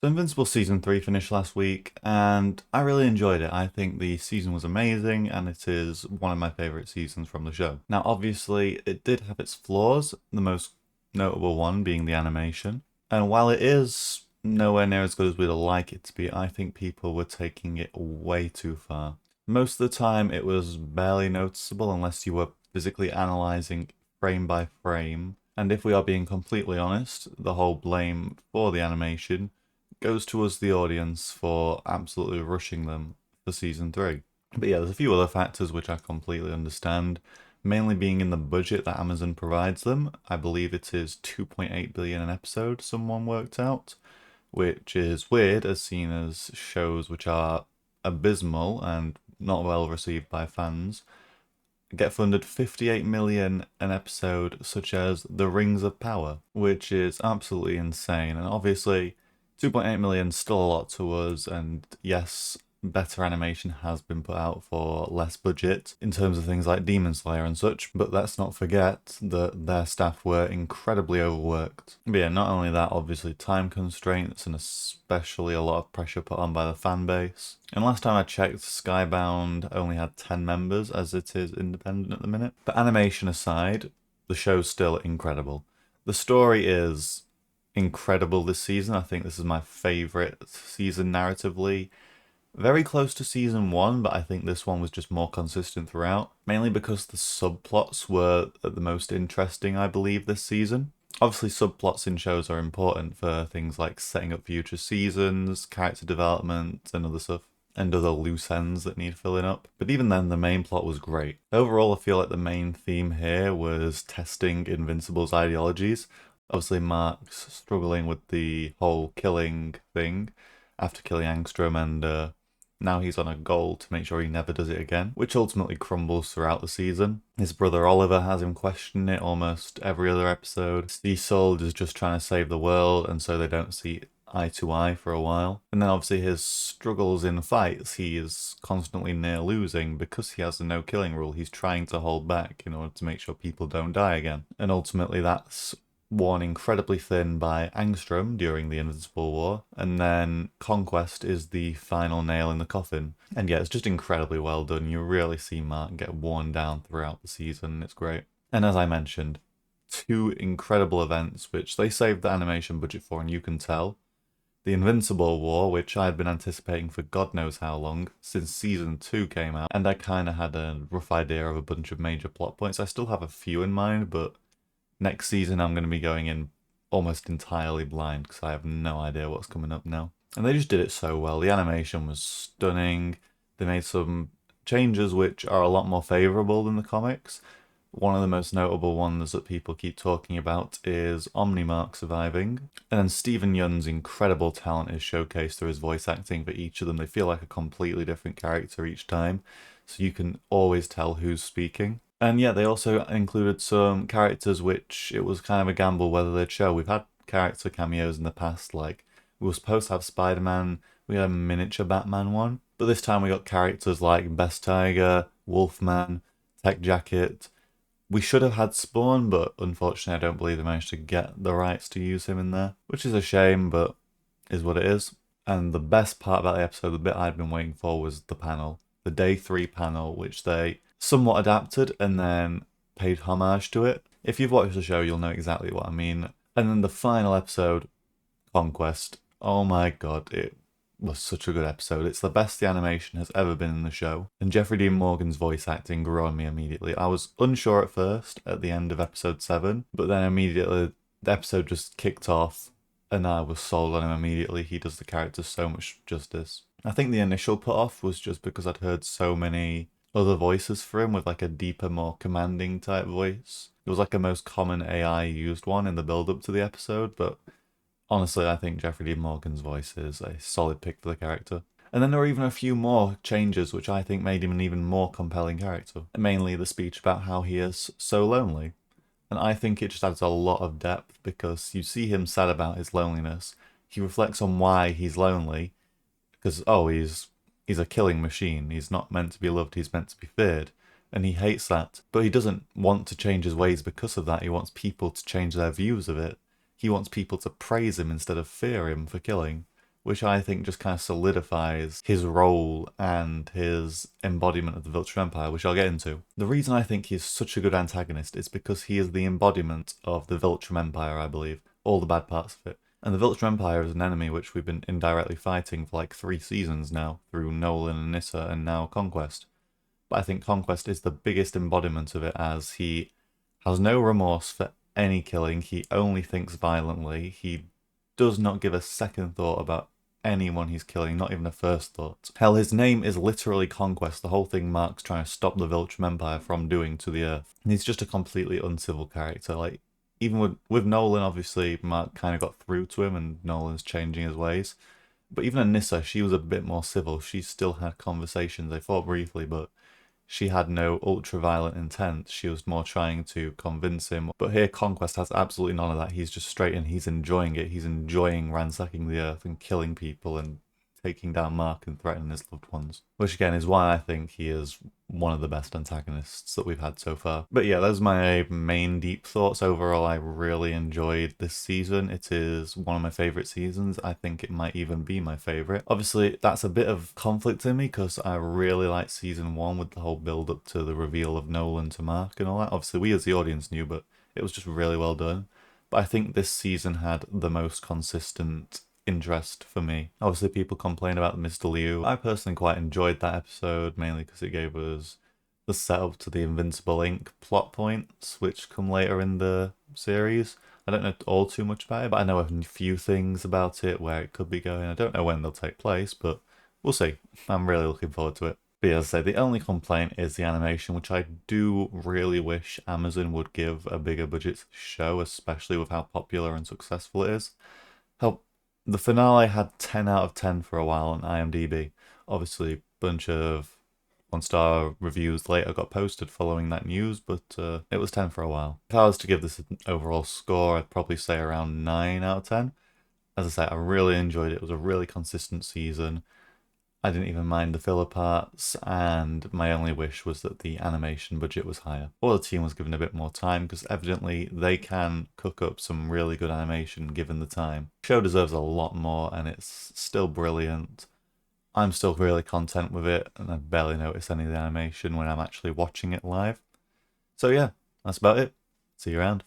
So Invincible Season 3 finished last week, and I really enjoyed it. I think the season was amazing, and it is one of my favourite seasons from the show. Now, obviously, it did have its flaws, the most notable one being the animation. And while it is nowhere near as good as we'd like it to be, I think people were taking it way too far. Most of the time, it was barely noticeable unless you were physically analysing frame by frame. And if we are being completely honest, the whole blame for the animation goes to us, the audience, for absolutely rushing them for season 3. But yeah, there's a few other factors which I completely understand, mainly being in the budget that Amazon provides them. I believe it is 2.8 billion an episode, someone worked out, which is weird as seen as shows which are abysmal and not well received by fans get funded 58 million an episode, such as The Rings of Power, which is absolutely insane. And obviously, 2.8 million is still a lot to us, and yes, better animation has been put out for less budget in terms of things like Demon Slayer and such, but let's not forget that their staff were incredibly overworked. But yeah, not only that, obviously time constraints and especially a lot of pressure put on by the fan base. And last time I checked, Skybound only had 10 members as it is independent at the minute. But animation aside, the show's still incredible. The story is incredible this season. I think this is my favourite season narratively. Very close to season 1, but I think this one was just more consistent throughout. Mainly because the subplots were the most interesting, I believe, this season. Obviously, subplots in shows are important for things like setting up future seasons, character development, and other stuff, and other loose ends that need filling up. But even then, the main plot was great. Overall, I feel like the main theme here was testing Invincible's ideologies. Obviously, Mark's struggling with the whole killing thing after killing Angstrom, and now he's on a goal to make sure he never does it again, which ultimately crumbles throughout the season. His brother Oliver has him questioning it almost every other episode. Isolde is just trying to save the world, and so they don't see eye to eye for a while. And then obviously his struggles in fights, he is constantly near losing because he has the no killing rule. He's trying to hold back in order to make sure people don't die again. And ultimately that's worn incredibly thin by Angstrom during the Invincible War, and then Conquest is the final nail in the coffin. And yeah, it's just incredibly well done. You really see Mark get worn down throughout the season, it's great. And as I mentioned, two incredible events which they saved the animation budget for, and you can tell. The Invincible War, which I had been anticipating for God knows how long, since season 2 came out, and I kind of had a rough idea of a bunch of major plot points. I still have a few in mind, but next season I'm going to be going in almost entirely blind because I have no idea what's coming up now. And they just did it so well. The animation was stunning. They made some changes which are a lot more favourable than the comics. One of the most notable ones that people keep talking about is Omnimark surviving. And then Stephen Yeun's incredible talent is showcased through his voice acting for each of them. They feel like a completely different character each time, so you can always tell who's speaking. And yeah, they also included some characters which it was kind of a gamble whether they'd show. We've had character cameos in the past, like we were supposed to have Spider-Man, we had a miniature Batman one, but this time we got characters like Best Tiger, Wolfman, Tech Jacket. We should have had Spawn, but unfortunately I don't believe they managed to get the rights to use him in there, which is a shame, but is what it is. And the best part about the episode, the bit I'd been waiting for, was the panel. The day 3 panel, which they somewhat adapted and then paid homage to it. If you've watched the show, you'll know exactly what I mean. And then the final episode, Conquest. Oh my god, it was such a good episode. It's the best the animation has ever been in the show. And Jeffrey Dean Morgan's voice acting grew on me immediately. I was unsure at first at the end of episode 7, but then immediately the episode just kicked off and I was sold on him immediately. He does the character so much justice. I think the initial put off was just because I'd heard so many other voices for him with like a deeper, more commanding type voice. It was like a most common AI used one in the build up to the episode, but honestly, I think Jeffrey Dean Morgan's voice is a solid pick for the character. And then there were even a few more changes which I think made him an even more compelling character. Mainly the speech about how he is so lonely. And I think it just adds a lot of depth because you see him sad about his loneliness. He reflects on why he's lonely. Because, oh, he's a killing machine. He's not meant to be loved, he's meant to be feared. And he hates that. But he doesn't want to change his ways because of that. He wants people to change their views of it. He wants people to praise him instead of fear him for killing. which I think just kind of solidifies his role and his embodiment of the Viltrum Empire, which I'll get into. The reason I think he's such a good antagonist is because he is the embodiment of the Viltrum Empire, I believe, all the bad parts of it. And the Viltrum Empire is an enemy which we've been indirectly fighting for like 3 seasons now, through Nolan and Nyssa and now Conquest. But I think Conquest is the biggest embodiment of it, as he has no remorse for any killing. He only thinks violently. He does not give a second thought about anyone he's killing, not even a first thought. Hell, his name is literally Conquest. The whole thing Mark's trying to stop the Viltrum Empire from doing to the Earth. And he's just a completely uncivil character. Like, even with Nolan, obviously, Mark kind of got through to him and Nolan's changing his ways. But even Anissa, she was a bit more civil. She still had conversations. They fought briefly, but she had no ultra-violent intent. She was more trying to convince him. But here, Conquest has absolutely none of that. He's just straight in. He's enjoying it. He's enjoying ransacking the Earth and killing people and taking down Mark and threatening his loved ones. Which, again, is why I think he is one of the best antagonists that we've had so far. But yeah, those are my main deep thoughts. Overall, I really enjoyed this season. It is one of my favourite seasons. I think it might even be my favourite. Obviously, that's a bit of conflict in me because I really liked season 1 with the whole build up to the reveal of Nolan to Mark and all that. Obviously, we as the audience knew, but it was just really well done. But I think this season had the most consistent interest for me. Obviously, people complain about Mr. Liu. I personally quite enjoyed that episode, mainly because it gave us the setup to the Invincible Inc. plot points, which come later in the series. I don't know all too much about it, but I know a few things about it, where it could be going. I don't know when they'll take place, but we'll see. I'm really looking forward to it. But yeah, as I say, the only complaint is the animation, which I do really wish Amazon would give a bigger budget to the show, especially with how popular and successful it is. Help. The finale had 10 out of 10 for a while on IMDb. Obviously, a bunch of 1-star reviews later got posted following that news, but it was 10 for a while. If I was to give this an overall score, I'd probably say around 9 out of 10. As I say, I really enjoyed it. It was a really consistent season. I didn't even mind the filler parts, and my only wish was that the animation budget was higher. Or the team was given a bit more time, because evidently they can cook up some really good animation given the time. The show deserves a lot more, and it's still brilliant. I'm still really content with it, and I barely notice any of the animation when I'm actually watching it live. So yeah, that's about it. See you around.